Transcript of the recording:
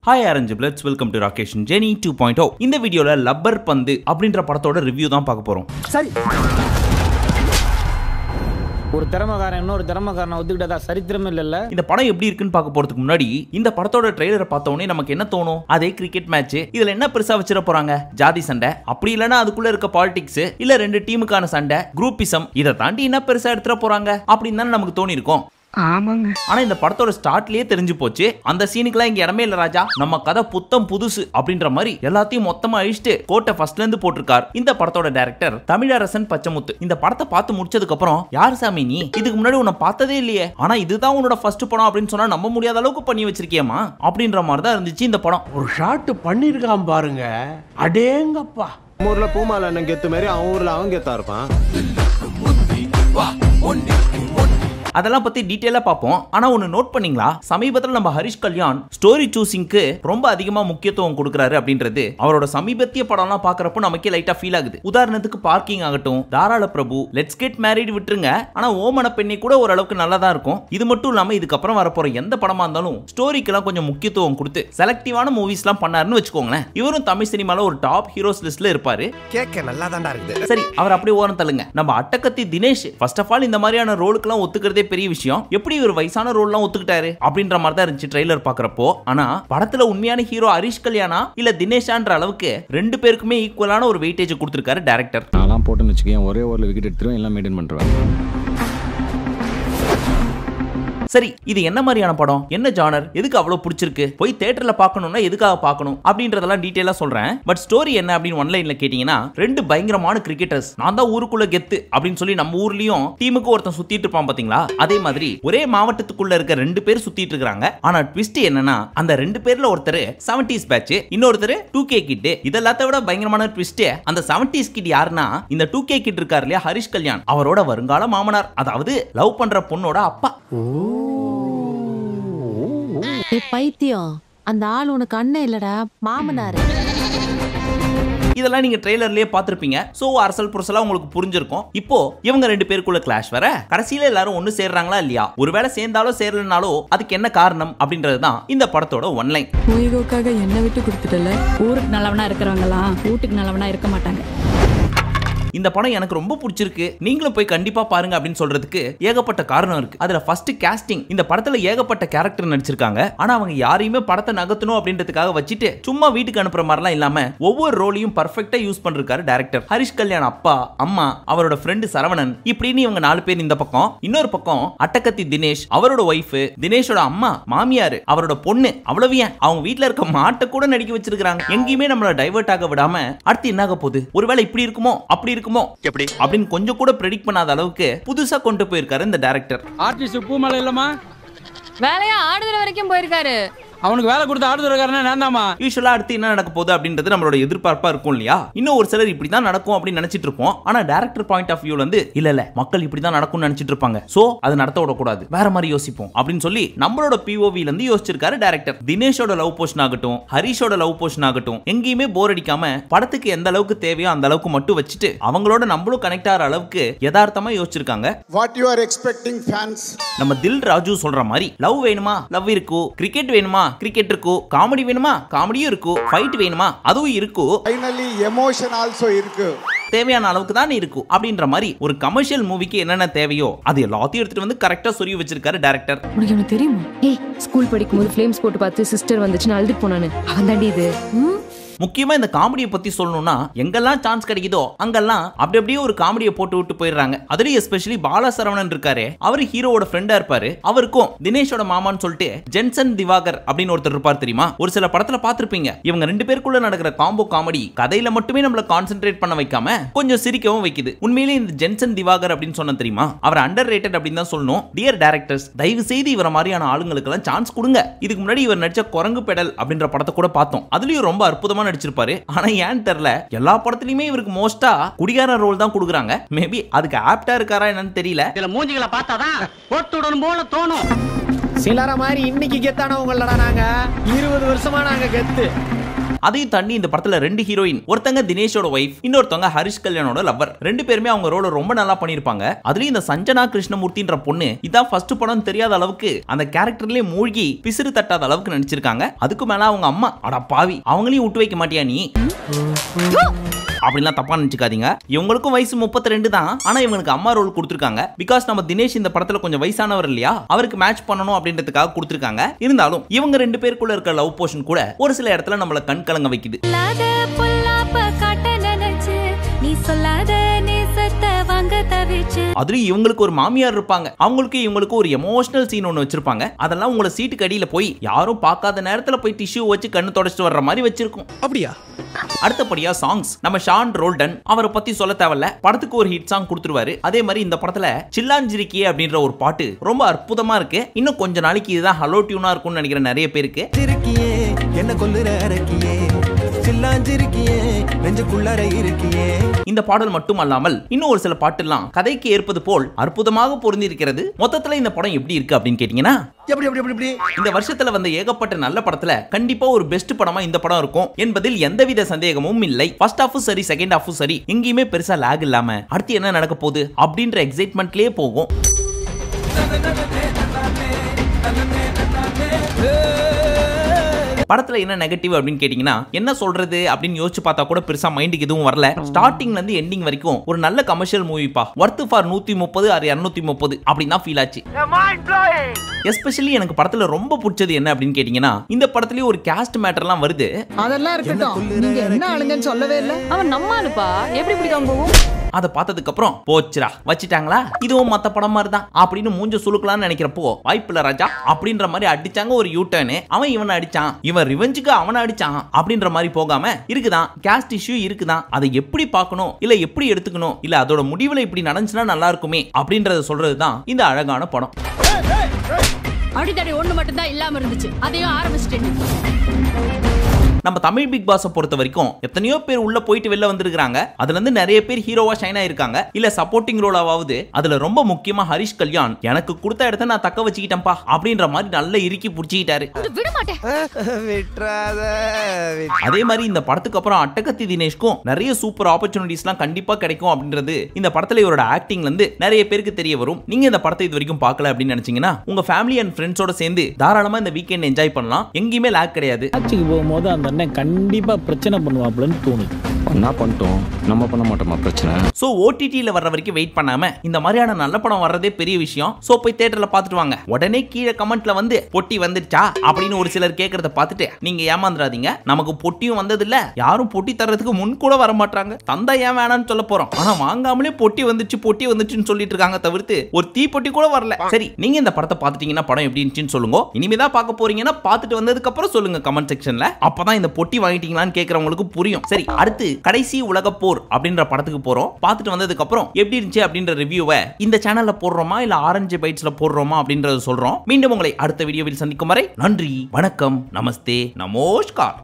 Hi orange பிளட்ஸ், welcome to Rakesh Jenny 2.0. இந்த வீடியோல rubber பந்து அப்படின்ற படத்தோட ரிவ்யூ தான் பார்க்க போறோம். சரி, ஒரு திறமைக்காரன் இன்னொரு திறமைக்காரனை ஒத்துக்கிட்டதா சரித்திரமே இல்ல. இந்த படம் எப்படி இருக்குன்னு பார்க்க போறதுக்கு முன்னாடி இந்த படத்தோட ட்ரெய்லரை பார்த்த உடனே நமக்கு என்ன தோணும்? அதே கிரிக்கெட் மேட்ச், இதுல என்ன பெருசா வச்சிட போறாங்க? ஜாதி சண்டை, அப்படி இல்லைன்னா அதுக்குள்ள இருக்க பாலிடிக்ஸ், இல்ல ரெண்டு டீமுக்கான சண்டை, குரூப்பிசம், இதை தாண்டி என்ன பெருசா எடுத்துட போறாங்க அப்படின்னு தானே நமக்கு தோணி இருக்கும். ஆமாங்க. ஆனா இந்த படத்தோட ஸ்டார்ட்லயே தெரிஞ்சு போச்சு, அந்த சீனுக்குலாம் இங்க இடமே இல்ல ராஜா, நம்ம கதை புத்தம் புதுசு அப்படின்ற மாதிரி எல்லாத்தையும் மொத்தமா அழிச்சிட்டு கோட்டை ஃபர்ஸ்ட்ல இருந்து போட்டிருக்கார் இந்த படத்தோட டைரக்டர் தமிழரசன் பச்சமுத்து. இந்த படத்தை பார்த்து முடிச்சதுக்கு அப்புறம், யார் சாமி நீ? இதுக்கு முன்னாடி உன்னை பார்த்ததே இல்லையே, ஆனா இதுதான் உன்னோட ஃபர்ஸ்ட் படம் அப்படின்னு சொன்னா நம்ப முடியாத அளவுக்கு பண்ணி வச்சிருக்கியமா அப்படின்ற மாதிரி தான் இருந்துச்சு இந்த படம். ஒரு ஷாட் பண்ணிருக்கான் பாருங்க, அடேங்கப்பா. ஊர்ல பூமால அண்ணன் கெத்து மாதிரி அவன் ஊர்ல அவன் கெத்தா இருப்பான். அதெல்லாம் பத்தி டீடைலா பார்ப்போம். ஆனா ஒன்னு நோட் பண்ணீங்களா, சமீபத்தில் நம்ம ஹரிஷ் கல்யாண் ஸ்டோரி சூசிங்க்கு ரொம்ப அதிகமா முக்கியத்துவம் கொடுக்கறாரு அப்படின்றது அவரோட சமீபத்திய படம்லாம் பாக்குறப்போ நமக்கே லைட்டா ஃபீல் ஆகுது. உதாரணத்துக்கு பார்க்கிங் ஆகட்டும், தாராள பிரபு, லெட்ஸ் கெட் மேரிட் விட்டுருங்க, ஆனா ஓமன பெண்ணை கூட ஓரளவுக்கு நல்லா தான் இருக்கும். இது மட்டும் இல்லாம இதுக்கப்புறம் வரப்போற எந்த படமா இருந்தாலும் ஸ்டோரிக்கெல்லாம் கொஞ்சம் முக்கியத்துவம் கொடுத்து செலக்டிவான மூவிஸ்லாம் பண்ணாருன்னு வச்சுக்கோங்களேன். இவரும் தமிழ் சினிமால ஒரு டாப் ஹீரோஸ் லிஸ்ட்ல இருப்பாரு. கேக்க நல்லா தான்டா இருக்குது. சரி, அவர் அப்படியே ஓரம் தள்ளுங்க. நம்ம அட்டகத்தி தினேஷ் ஃபர்ஸ்ட் ஆஃப் ஆல் இந்த மாதிரியான ரோலுக்குலாம் ஒத்துக்கிறதே பெரிய விஷயம். எப்படி ஒரு வயசான ரோல்லாம் ஒத்துக்கிட்டாரு அப்படின்ற மாதிரி தான் இருந்துச்சு ட்ரெய்லர் பாக்குறப்போ. ஆனா படத்துல உண்மையான ஹீரோ ஹரிஷ் கல்யாணா இல்ல தினேஷான்ற அளவுக்கு ரெண்டு பேருக்குமே ஈக்குவலான ஒரு வெயிட்டேஜ் கொடுத்திருக்காரு டைரக்டர். நான்லாம் போட்டுன்னு வச்சுக்கேன், ஒரே ஓவர்ல விக்கெட் எடுத்துருவேன், எல்லாம் மெயின்டைன் பண்றேன். சரி, இது என்ன மாதிரியான படம், என்ன ஜானர், எதுக்கு அவ்வளவு பிடிச்சிருக்கு, போய் தியேட்டர்ல பார்க்கணும்னா எதுக்காக பார்க்கணும் அப்படின்றதெல்லாம் டீடைலா சொல்றேன். பட் ஸ்டோரி என்ன அப்படின்னு ஒன்லைன்ல கேட்டீங்கன்னா, ரெண்டு பயங்கரமான கிரிக்கெட்டர்ஸ், நான் தான் ஊருக்குள்ள கெத்து அப்படின்னு சொல்லி நம்ம ஊர்லயும் டீமுக்கு ஒருத்தன் சுத்திட்டு இருப்பான் பாத்தீங்களா, அதே மாதிரி ஒரே மாவட்டத்துக்குள்ள இருக்க ரெண்டு பேர் சுத்திட்டு இருக்காங்க. ஆனா ட்விஸ்ட் என்னன்னா, அந்த ரெண்டு பேர்ல ஒருத்தர் 70s பேட்ச், இன்னொருத்தர் 2K கிட். இதெல்லாத்த விட பயங்கரமான ட்விஸ்ட், அந்த 70s கிட் யாருன்னா இந்த 2K கிட் இருக்காரு இல்லையா ஹரிஷ் கல்யாண், அவரோட வருங்கால மாமனார், அதாவது லவ் பண்ற பொண்ணோட அப்பா. பைத்தியம், அந்த ஆள் உனக்கு அண்ணன் இல்லடா, மாமனாரு. இதெல்லாம் நீங்க ட்ரெய்லர்லயே பாத்திருப்பீங்க. சோ அரசல் புரசலா உங்களுக்கு புரிஞ்சிருக்கும். இப்போ இவங்க ரெண்டு பேருக்குள்ள கிளாஷ் வர கடைசியில எல்லாரும் ஒன்னு சேர்றாங்களா இல்லையா, ஒருவேளை சேர்ந்தாலோ சேரலனாலோ அதுக்கு என்ன காரணம் அப்படின்றதுதான் இந்த படத்தோட ஒன்லைன். ஊய்கோக்காக என்ன விட்டு கொடுத்துட்டல. ஊருக்கு நல்லவனா இருக்கிறவங்களாம் வீட்டுக்கு நல்லவனா இருக்க மாட்டாங்க. இந்த படம் எனக்கு ரொம்ப பிடிச்சிருக்கு, நீங்களும் போய் கண்டிப்பா பாருங்க அப்படின்னு சொல்றதுக்கு ஏகப்பட்ட காரணம் இருக்கு. அதுல ஃபர்ஸ்ட் காஸ்டிங். இந்த படத்துல ஏகப்பட்ட கேரக்டர் நடிச்சிருக்காங்க. ஆனா அவங்க யாரையுமே படத்தை நகர்த்தணும் அப்படின்றதுக்காக வச்சுட்டு சும்மா வீட்டுக்கு அனுப்புற மாதிரிலாம் இல்லாம ஒவ்வொரு ரோலையும் பர்ஃபெக்ட்டா யூஸ் பண்ணிருக்காரு டைரக்டர். ஹரிஷ் கல்யாண் அப்பா, அம்மா, அவரோட ஃப்ரெண்டு சரவணன், இப்படின்னு இவங்க 4 பேர் இந்த பக்கம். இன்னொரு பக்கம் அட்டகத்தி தினேஷ், அவரோட ஒய்ஃப், தினேஷோட அம்மா, மாமியார், அவரோட பொண்ணு, அவ்வளவு ஏன் அவங்க வீட்டுல இருக்க மாட்டை கூட நடிக்க வச்சிருக்காங்க. எங்கேயுமே நம்மள டைவர்ட் ஆக விடாம அடுத்து என்ன ஆக போகுது, ஒருவேளை இப்படி இருக்குமோ அப்படி எப்படி அப்படின்னு கொஞ்சம் கூட பிரெடிக்ட் பண்ணாத அளவுக்கு புதுசா கொண்டு போயிருக்காரு இந்த டைரக்டர். ஆர்டிஸ்ட் பூமாலை இல்லமா, வேலையா ஆடுதல் வரைக்கும் போயிருக்காரு. அவனுக்கு வேலை கொடுத்த ஆடுதுறக்காரனே நான் தான். யூசுவலா அடுத்து என்ன நடக்க போகுது அப்படின்றது நம்மளோட எதிர்பார்ப்பா இருக்கும் இல்லையா. இன்னும் ஒரு சிலர் இப்படிதான் நடக்கும் அப்படின்னு நினைச்சிட்டு இருப்போம். ஆனா டைரக்டர் பாயிண்ட் ஆஃப் வியூல இருந்து இல்ல மக்கள் இப்படிதான் நடக்கும்னு நினைச்சிட்டு இருப்பாங்க, சோ அது நடத்த விடக்கூடாது, வேற மாதிரி யோசிப்போம் அப்படின்னு சொல்லி நம்மளோட பிஓவில இருந்து யோசிச்சிருக்காரு டைரக்டர். தினேஷோட லவ் போர்ஷன் ஆகட்டும், ஹரிஷோட லவ் போர்ஷன் ஆகட்டும், எங்கேயுமே போர் அடிக்காம படத்துக்கு எந்த அளவுக்கு தேவையோ அந்த அளவுக்கு மட்டும் வச்சுட்டு அவங்களோட நம்மளும் கனெக்ட் ஆகிற அளவுக்கு யதார்த்தமா யோசிச்சிருக்காங்க. What you are expecting, fans? நம்ம தில் ராஜு சொல்ற மாதிரி லவ் வேணுமா லவ் இருக்கு, கிரிக்கெட் வேணுமா கிரிக்கெட் இருக்கு, காமெடி வேணுமா காமெடியும் இருக்கு, ஃபைட் வேணுமா அதுவும் இருக்கு, Finally, emotion also இருக்கு. தேவையான அளவுக்கு தான் இருக்கு அப்படின்ற மாதிரி ஒரு கமர்ஷியல் மூவிக்கு என்னென்ன தேவையோ அது எல்லாத்தையும் எடுத்துட்டு வந்து கரெக்டா சொல்லி வச்சிருக்காரு டைரக்டர். உனக்கு என்ன தெரியுமா? ஏய், ஸ்கூல் படிக்கும்போது ஃப்ளேம்ஸ் போட்டு பார்த்து சிஸ்டர் வந்துச்சுன்னு அழுதுட்டு போனானு அவன் தாண்டி இது. முக்கியமா இந்த காமெடியை பத்தி சொல்லணும்னா, எங்கெல்லாம் சான்ஸ் கிடைக்குதோ அங்கெல்லாம் அப்படி அப்படியே ஒரு காமெடியை போட்டு விட்டு போயிடுறாங்க. அதுலயும் எஸ்பெஷலி பாலா சரவணன் இருக்காரு, அவரு ஹீரோவோட ஃப்ரெண்டா இருப்பாரு. அவருக்கும் தினேஷோட மாமான்னு சொல்லிட்டு ஜென்சன் திவாகர் அப்படின்னு ஒருத்தர் இருப்பார் தெரியுமா. ஒரு சில படத்துல பாத்திருப்பீங்க. இவங்க ரெண்டு பேருக்குள்ள நடக்கிற காம்போ காமெடி கதையில மட்டுமே நம்மள கான்சென்ட்ரேட் பண்ண வைக்காம கொஞ்சம் சிரிக்கவும் வைக்குது. உண்மையிலேயே இந்த ஜென்சன் திவாகர் அப்படின்னு சொன்ன தெரியுமா, அவர் அண்டர் ரேட்டட் அப்படின்னு தான் சொல்லணும். டியர் டைரக்டர்ஸ், தயவு செய்து இவர மாதிரியான ஆளுங்களுக்கு எல்லாம் சான்ஸ் கொடுங்க. இதுக்கு முன்னாடி இவர் நடிச்ச குரங்கு பெடல் அப்படின்ற படத்தை கூட பார்த்தோம். அதுலயும் ரொம்ப அற்புதமா நடிச்சிருப்பாரு. ஆனா ஏன் தெரியல, எல்லா படத்துலயுமே இவருக்கு மோஸ்டா குடிகார ரோல் தான் கொடுக்குறாங்க. மேபி அதுக்கு ஆப்டா இருக்காரா என்னன்னு தெரியல. இதுல மூஞ்சிகளை பார்த்தாதான் போட்டுடணும் போல தோணும். சிலர மாதிரி இன்னைக்கு கெத்தானவங்களடா நாங்க, 20 வருஷமா நாங்க கெத்து. அதையும் தாண்டி இந்த படத்துல 2 ஹீரோயின், ஒருத்தங்க தினேஷோட வைஃப், இன்னொருத்தவங்க ஹரிஷ் கல்யாணோட லவர். 2 பேருமே அவங்க ரோல ரொம்ப நல்லா பண்ணிருப்பாங்க. அதுலயும் இந்த சஞ்சனா கிருஷ்ணமூர்த்தின்ற பொண்ணு இதான் ஃபர்ஸ்ட் படம் தெரியாத அளவுக்கு அந்த கேரக்டர்லயே மூழ்கி பிசிறு தட்டாத அளவுக்கு நடிச்சிருக்காங்க. அதுக்கு மேல அவங்க அம்மா, அட பாவி, அவங்களையும் விட்டு வைக்க மாட்டியா நீ அப்படிலாம் தப்பா நினைச்சுக்காதீங்க. இவங்களுக்கும் வயசு 32 தான். ஆனா இவங்களுக்கு அம்மா ரோல் கொடுத்திருக்காங்க. பிகாஸ் நம்ம தினேஷ் இந்த படத்துல கொஞ்சம் வயசானவர் இல்லையா, அவருக்கு மேட்ச் பண்ணணும் அப்படின்றதுக்காக கொடுத்திருக்காங்க. இருந்தாலும் இவங்க 2 பேருக்குள்ள இருக்க லவ் போர்ஷன் கூட ஒரு சில இடத்துல நம்மள கண் கலங்க வைக்குது. அதுலயும் இவங்களுக்கு ஒரு மாமியார் இருப்பாங்க. அவங்களுக்கு இவங்களுக்கு ஒரு எமோஷனல் சீன் ஒன்னு வச்சிருப்பாங்க. அதெல்லாம் உங்களை சீட்டுக்கு அடியில போய் யாரும் பார்க்காத நேரத்துல போய் டிஷ்யூ வச்சு கண்ணு தொடச்சிட்டு வர்ற மாதிரி வச்சிருக்கும். அப்படியா? அடுத்தபடியா சாங்ஸ். நம்ம ஷான் ரோல்டன் அவரை பத்தி சொல்ல தேவையில்ல, படத்துக்கு ஒரு ஹிட் சாங் கொடுத்துருவாரு. அதே மாதிரி இந்த படத்துல சில்லாஞ்சிருக்கியே அப்படின்ற ஒரு பாட்டு ரொம்ப அற்புதமா இருக்கு. இன்னும் கொஞ்ச நாளைக்கு இதுதான் ஹலோ டியூனா இருக்கும்னு நினைக்கிற நிறைய பேருக்கு. இந்த பாடல் மட்டும் அல்லாமல் இன்னும் ஒரு சில பாட்டெல்லாம் கதைக்கு ஏற்பது போல் அற்புதமாக பொருந்தி இருக்கிறது. மொத்தத்துல இந்த படம் எப்படி இருக்கு அப்படின்னு கேட்டீங்கன்னா, இந்த வருஷத்துல வந்த ஏகப்பட்ட நல்ல படத்துல கண்டிப்பா ஒரு பெஸ்ட் படமா இந்த படம் இருக்கும் என்பதில் எந்தவித சந்தேகமும் இல்லை. ஃபர்ஸ்ட் ஹாஃப் சரி, செகண்ட் ஹாஃப் சரி, எங்கேயுமே பெருசா லாக் இல்லாம அடுத்து என்ன நடக்க போகுது அப்படின்ற எக்ஸைட்மெண்ட்லயே போகும். படத்துல என்ன நெகட்டிவ் அப்படின்னு கேட்டீங்கன்னா, என்ன சொல்றது அப்படின்னு யோசிச்சு பார்த்தா கூட பெருசா மைண்டுக்கு எதுவும் வரல. ஸ்டார்டிங்ல இருந்து எண்டிங் வரைக்கும் ஒரு நல்ல கமர்ஷியல் மூவிப்பா, வர்த் ஃபார் 130 ஆர் 230 அப்படின்னா ஃபீல் ஆச்சு. எஸ்பெஷலி எனக்கு படத்துல ரொம்ப பிடிச்சது என்ன அப்படின்னு கேட்டீங்கன்னா, இந்த படத்துலயே ஒரு காஸ்ட் மேட்டர்லாம் வருது. அதெல்லாம் இருக்கட்டும், நீங்க என்ன ஆளுங்கன்னு சொல்லவே இல்ல. அவன் நம்ம அனுப்பா எப்படி பிடிக்காம போகும். அதை பார்த்ததுக்கு அப்புறம் போச்சுரா வச்சிட்டாங்களா, இதுவும் மத்த படம் மாதிரி தான் அப்படின்னு மூஞ்ச சுலுக்கலாம்னு நினைக்கிறப்போ வாய்ப்பில்ல ராஜா அப்படின்ற மாதிரி அடிச்சாங்க ஒரு யூட்டர்னு. அவன் இவனை அடிச்சான், இவன் ரிவெஞ்சுக்கு அவனை அடிச்சான் அப்படின்ற மாதிரி போகாம இருக்குதான் கேஸ்ட் இஷ்யூ இருக்குதான், அதை எப்படி பார்க்கணும், இல்ல எப்படி எடுத்துக்கணும், இல்ல அதோட முடிவுல இப்படி நடந்துச்சுன்னா நல்லா இருக்குமே அப்படின்றத சொல்றதுதான் இந்த அழகான படம். அடிதடி ஒண்ணு மட்டும் தான் இல்லாம இருந்துச்சு, அதையும் ஆரம்பிச்சிட்டேன். நம்ம தமிழ் பிக் பாஸை பொறுத்த வரைக்கும் எத்தனையோ பேர் உள்ள போயிட்டு வெளில வந்திருக்காங்க. அதுல இருந்து நிறைய பேர் ஹீரோவா ஷைன் ஆயிருக்காங்க, இல்ல சப்போர்ட்டிங் ரோலாவது. அதுல ரொம்ப முக்கியமா ஹரிஷ் கல்யாண் எனக்கு கொடுத்த இடத்த நான் தக்க வச்சுக்கிட்டேன்பா அப்படின்ற மாதிரி நல்ல இறுக்கி புடிச்சிட்டாரு. அதே மாதிரி இந்த படத்துக்கு அப்புறம் அட்டகத்தி தினேஷ்க்கும் நிறைய சூப்பர் ஆப்பர்ச்சுனிட்டிஸ்லாம் கண்டிப்பா கிடைக்கும் அப்படின்றது இந்த படத்துல இவரோட ஆக்டிங்ல இருந்து நிறைய பேருக்கு தெரிய வரும். நீங்க இந்த படத்தை இது வரைக்கும் பார்க்கல அப்படின்னு நினைச்சீங்கன்னா உங்க ஃபேமிலி அண்ட் ஃப்ரெண்ட்ஸோட சேர்ந்து தாராளமா இந்த வீக்கெண்ட் என்ஜாய் பண்ணலாம். எங்கேயுமே லாக் கிடையாது. ஆட்சிக்கு போகும்போது அந்த அண்ணன் கண்டிப்பா பிரச்சனை பண்ணுவாப்லன்னு தோணுது. என்ன பண்ணிட்டோம், நம்ம பண்ண மாட்டோமா பிரச்சனை. சோ ஓடிடில வர்ற வரைக்கும் வெயிட் பண்ணாம இந்த மாதிரியான நல்ல படம் வர்றதே பெரிய விஷயம். சோ போய் தியேட்டர்ல பாத்துட்டு வாங்க. உடனே கீழே கமெண்ட்ல வந்து பொட்டி வந்துச்சா அப்படின்னு ஒரு சிலர் கேக்குறத பார்த்துட்டு நீங்க ஏமாந்துடாதீங்க. நமக்கு பொட்டியும் வந்தது இல்ல, யாரும் பொட்டி தர்றதுக்கு முன் கூட வர மாட்டாங்க. தந்தா ஏன் வேணாம்னு சொல்ல போறோம், ஆனா வாங்காமலே பொட்டி வந்துச்சுன்னு சொல்லிட்டு இருக்காங்க தவிர்த்து ஒரு தீ பொட்டி கூட வரல. சரி, நீங்க இந்த படத்தை பாத்துட்டீங்கன்னா படம் எப்படி இருந்துச்சுன்னு சொல்லுங்க. இனிமேதான் பார்க்க போறீங்கன்னா பார்த்துட்டு வந்ததுக்கு அப்புறம் சொல்லுங்க கமெண்ட் செக்ஷன்ல. அப்பதான் இந்த பொட்டி வாங்கிட்டீங்களான்னு கேக்குறவங்களுக்கு புரியும். சரி, அடுத்து கடைசி உலக போர் அப்படின்ற படத்துக்கு போறோம். பார்த்துட்டு வந்ததுக்கு அப்புறம் எப்படி இருந்துச்சு அப்படின்ற ரிவ்யூவை இந்த சேனல்ல போடுறோமா இல்ல ஆரஞ்சு பைட்ஸ்ல போடுறோமா அப்படின்றத சொல்றோம். மீண்டும் உங்களை அடுத்த வீடியோவில் சந்திக்கும் வரை நன்றி, வணக்கம், நமஸ்தே, நமஸ்கார்.